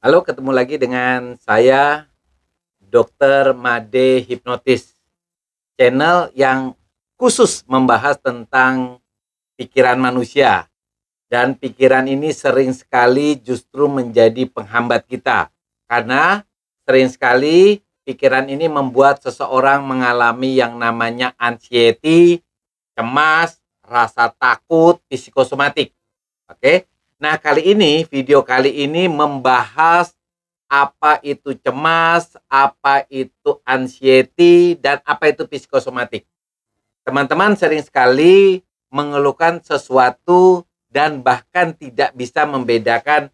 Halo, ketemu lagi dengan saya, Dr. Made Hipnotis, channel yang khusus membahas tentang pikiran manusia. Dan pikiran ini sering sekali justru menjadi penghambat kita. Karena sering sekali pikiran ini membuat seseorang mengalami yang namanya anxiety, cemas, rasa takut, psikosomatik. Oke. Nah, video kali ini membahas apa itu cemas, apa itu anxiety, dan apa itu psikosomatik. Teman-teman sering sekali mengeluhkan sesuatu dan bahkan tidak bisa membedakan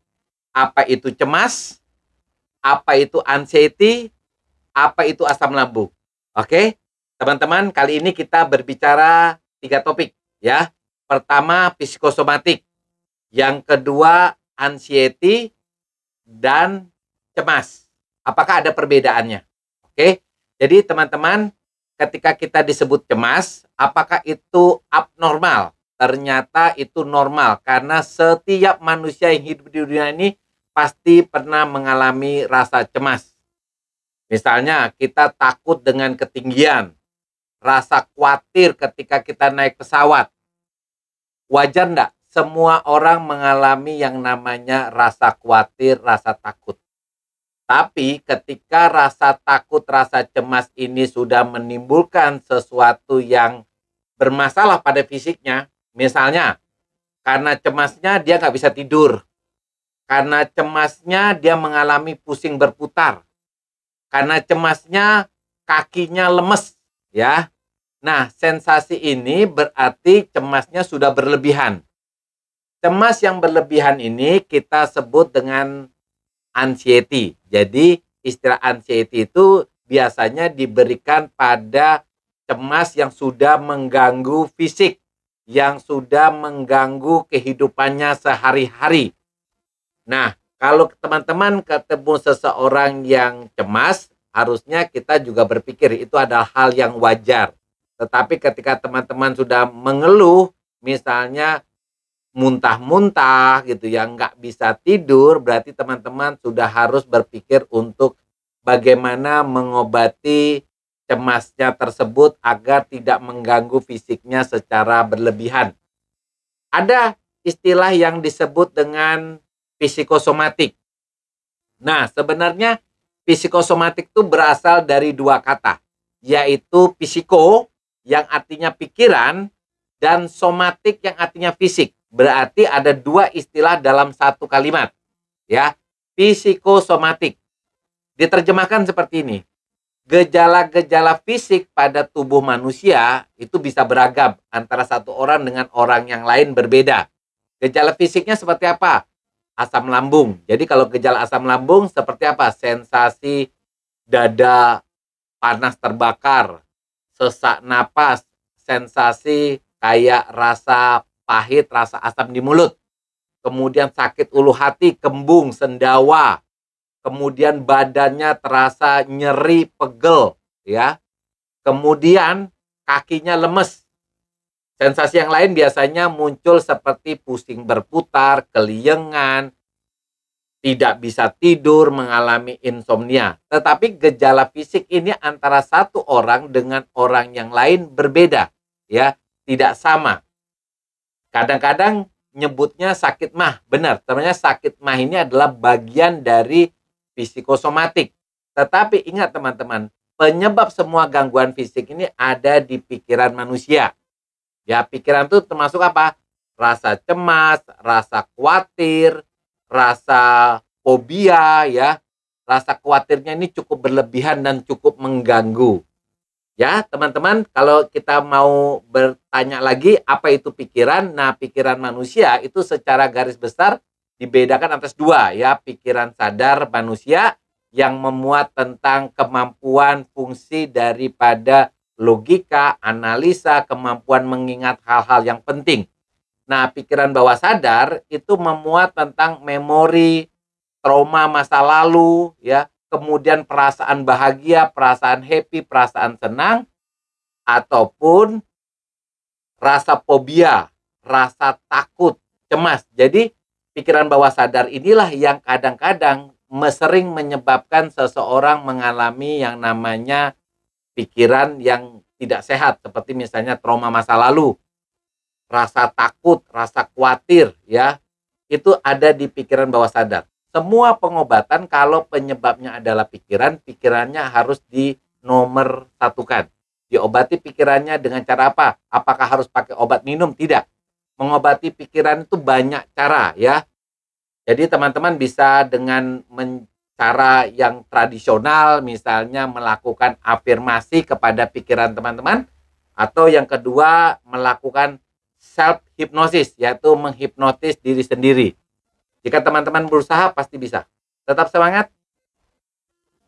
apa itu cemas, apa itu anxiety, apa itu asam lambung. Oke, teman-teman, kali ini kita berbicara 3 topik ya. Pertama psikosomatik, yang kedua anxiety, dan cemas. Apakah ada perbedaannya? Oke. Jadi teman-teman, ketika kita disebut cemas, apakah itu abnormal? Ternyata itu normal karena setiap manusia yang hidup di dunia ini pasti pernah mengalami rasa cemas. Misalnya kita takut dengan ketinggian, rasa khawatir ketika kita naik pesawat. Wajar enggak? Semua orang mengalami yang namanya rasa khawatir, rasa takut. Tapi ketika rasa takut, rasa cemas ini sudah menimbulkan sesuatu yang bermasalah pada fisiknya, misalnya karena cemasnya dia nggak bisa tidur, karena cemasnya dia mengalami pusing berputar, karena cemasnya kakinya lemes, ya. Nah, sensasi ini berarti cemasnya sudah berlebihan. Cemas yang berlebihan ini kita sebut dengan anxiety. Jadi istilah anxiety itu biasanya diberikan pada cemas yang sudah mengganggu fisik, yang sudah mengganggu kehidupannya sehari-hari. Nah, kalau teman-teman ketemu seseorang yang cemas, harusnya kita juga berpikir itu adalah hal yang wajar. Tetapi ketika teman-teman sudah mengeluh, misalnya muntah-muntah gitu ya, nggak bisa tidur, berarti teman-teman sudah harus berpikir untuk bagaimana mengobati cemasnya tersebut agar tidak mengganggu fisiknya secara berlebihan. Ada istilah yang disebut dengan psikosomatik. Nah, sebenarnya psikosomatik itu berasal dari 2 kata, yaitu psiko yang artinya pikiran dan somatik yang artinya fisik. Berarti ada 2 istilah dalam 1 kalimat. Ya, psikosomatik. Diterjemahkan seperti ini. Gejala-gejala fisik pada tubuh manusia itu bisa beragam antara satu orang dengan orang yang lain berbeda. Gejala fisiknya seperti apa? Asam lambung. Jadi kalau gejala asam lambung seperti apa? Sensasi dada panas terbakar, sesak napas, sensasi kayak rasa pahit, rasa asam di mulut, kemudian sakit ulu hati, kembung, sendawa, kemudian badannya terasa nyeri, pegel, ya, kemudian kakinya lemes. Sensasi yang lain biasanya muncul seperti pusing berputar, keliengan, tidak bisa tidur, mengalami insomnia. Tetapi gejala fisik ini antara satu orang dengan orang yang lain berbeda, ya, tidak sama. Kadang-kadang nyebutnya sakit mah, benar. Sebenarnya sakit mah ini adalah bagian dari psikosomatik. Tetapi ingat teman-teman, penyebab semua gangguan fisik ini ada di pikiran manusia. Ya, pikiran itu termasuk apa? Rasa cemas, rasa khawatir, rasa fobia, ya. Rasa khawatirnya ini cukup berlebihan dan cukup mengganggu. Ya, teman-teman, kalau kita mau bertanya lagi apa itu pikiran, nah pikiran manusia itu secara garis besar dibedakan atas 2, ya, pikiran sadar manusia yang memuat tentang kemampuan fungsi daripada logika, analisa, kemampuan mengingat hal-hal yang penting. Nah, pikiran bawah sadar itu memuat tentang memori, trauma masa lalu, ya, kemudian perasaan bahagia, perasaan happy, perasaan senang, ataupun rasa fobia, rasa takut, cemas. Jadi pikiran bawah sadar inilah yang kadang-kadang sering menyebabkan seseorang mengalami yang namanya pikiran yang tidak sehat, seperti misalnya trauma masa lalu, rasa takut, rasa khawatir, ya, itu ada di pikiran bawah sadar. Semua pengobatan kalau penyebabnya adalah pikiran, pikirannya harus dinomor satukan. Diobati pikirannya dengan cara apa? Apakah harus pakai obat minum? Tidak. Mengobati pikiran itu banyak cara, ya. Jadi teman-teman bisa dengan cara yang tradisional, misalnya melakukan afirmasi kepada pikiran teman-teman, atau yang kedua melakukan self hypnosis, yaitu menghipnotis diri sendiri. Jika teman-teman berusaha pasti bisa. Tetap semangat,